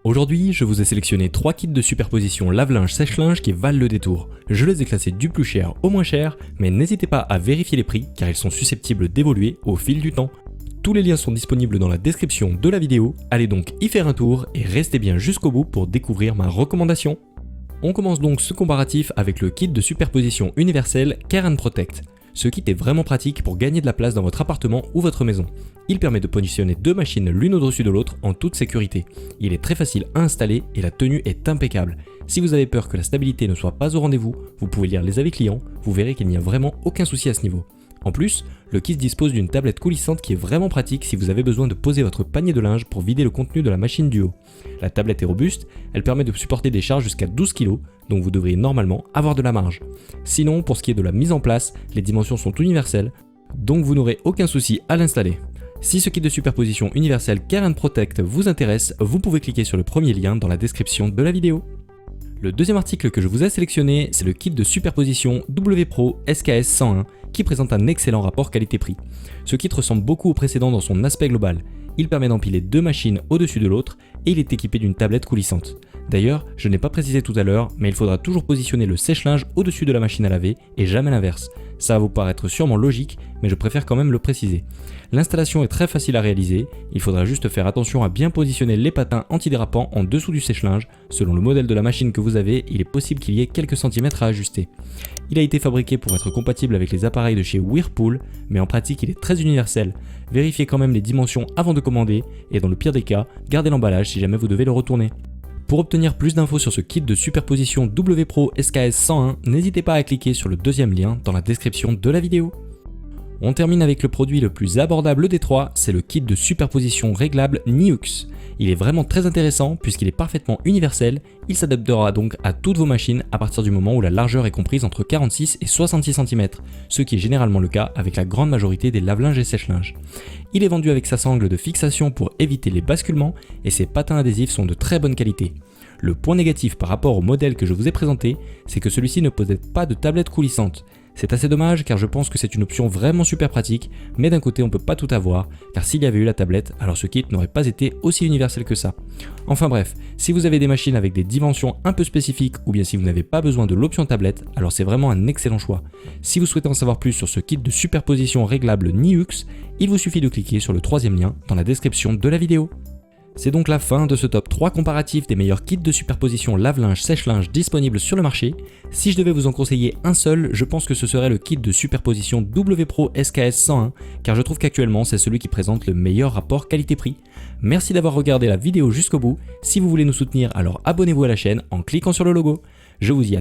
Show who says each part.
Speaker 1: Aujourd'hui, je vous ai sélectionné 3 kits de superposition lave-linge sèche-linge qui valent le détour. Je les ai classés du plus cher au moins cher, mais n'hésitez pas à vérifier les prix car ils sont susceptibles d'évoluer au fil du temps. Tous les liens sont disponibles dans la description de la vidéo, allez donc y faire un tour et restez bien jusqu'au bout pour découvrir ma recommandation. On commence donc ce comparatif avec le kit de superposition universelle Care & Protect. Ce kit est vraiment pratique pour gagner de la place dans votre appartement ou votre maison. Il permet de positionner 2 machines l'une au-dessus de l'autre en toute sécurité. Il est très facile à installer et la tenue est impeccable. Si vous avez peur que la stabilité ne soit pas au rendez-vous, vous pouvez lire les avis clients, vous verrez qu'il n'y a vraiment aucun souci à ce niveau. En plus, le kit dispose d'une tablette coulissante qui est vraiment pratique si vous avez besoin de poser votre panier de linge pour vider le contenu de la machine du haut. La tablette est robuste, elle permet de supporter des charges jusqu'à 12 kg, donc vous devriez normalement avoir de la marge. Sinon, pour ce qui est de la mise en place, les dimensions sont universelles, donc vous n'aurez aucun souci à l'installer. Si ce kit de superposition universelle Care & Protect vous intéresse, vous pouvez cliquer sur le premier lien dans la description de la vidéo. Le deuxième article que je vous ai sélectionné, c'est le kit de superposition WPRO SKS 101 qui présente un excellent rapport qualité-prix. Ce kit ressemble beaucoup au précédent dans son aspect global. Il permet d'empiler 2 machines au-dessus de l'autre et il est équipé d'une tablette coulissante. D'ailleurs, je n'ai pas précisé tout à l'heure, mais il faudra toujours positionner le sèche-linge au-dessus de la machine à laver et jamais l'inverse. Ça va vous paraître sûrement logique, mais je préfère quand même le préciser. L'installation est très facile à réaliser, il faudra juste faire attention à bien positionner les patins antidérapants en dessous du sèche-linge. Selon le modèle de la machine que vous avez, il est possible qu'il y ait quelques centimètres à ajuster. Il a été fabriqué pour être compatible avec les appareils de chez Whirlpool, mais en pratique il est très universel. Vérifiez quand même les dimensions avant de commander, et dans le pire des cas, gardez l'emballage si jamais vous devez le retourner. Pour obtenir plus d'infos sur ce kit de superposition WPRO SKS 101, n'hésitez pas à cliquer sur le deuxième lien dans la description de la vidéo. On termine avec le produit le plus abordable des trois, c'est le kit de superposition réglable Niux. Il est vraiment très intéressant puisqu'il est parfaitement universel, il s'adaptera donc à toutes vos machines à partir du moment où la largeur est comprise entre 46 et 66 cm, ce qui est généralement le cas avec la grande majorité des lave-linges et sèche-linges. Il est vendu avec sa sangle de fixation pour éviter les basculements et ses patins adhésifs sont de très bonne qualité. Le point négatif par rapport au modèle que je vous ai présenté, c'est que celui-ci ne possède pas de tablette coulissante. C'est assez dommage car je pense que c'est une option vraiment super pratique, mais d'un côté on peut pas tout avoir, car s'il y avait eu la tablette, alors ce kit n'aurait pas été aussi universel que ça. Enfin bref, si vous avez des machines avec des dimensions un peu spécifiques ou bien si vous n'avez pas besoin de l'option tablette, alors c'est vraiment un excellent choix. Si vous souhaitez en savoir plus sur ce kit de superposition réglable Niux, il vous suffit de cliquer sur le troisième lien dans la description de la vidéo. C'est donc la fin de ce top 3 comparatif des meilleurs kits de superposition lave-linge sèche-linge disponibles sur le marché. Si je devais vous en conseiller un seul, je pense que ce serait le kit de superposition WPRO SKS 101 car je trouve qu'actuellement c'est celui qui présente le meilleur rapport qualité-prix. Merci d'avoir regardé la vidéo jusqu'au bout. Si vous voulez nous soutenir, alors abonnez-vous à la chaîne en cliquant sur le logo. Je vous dis à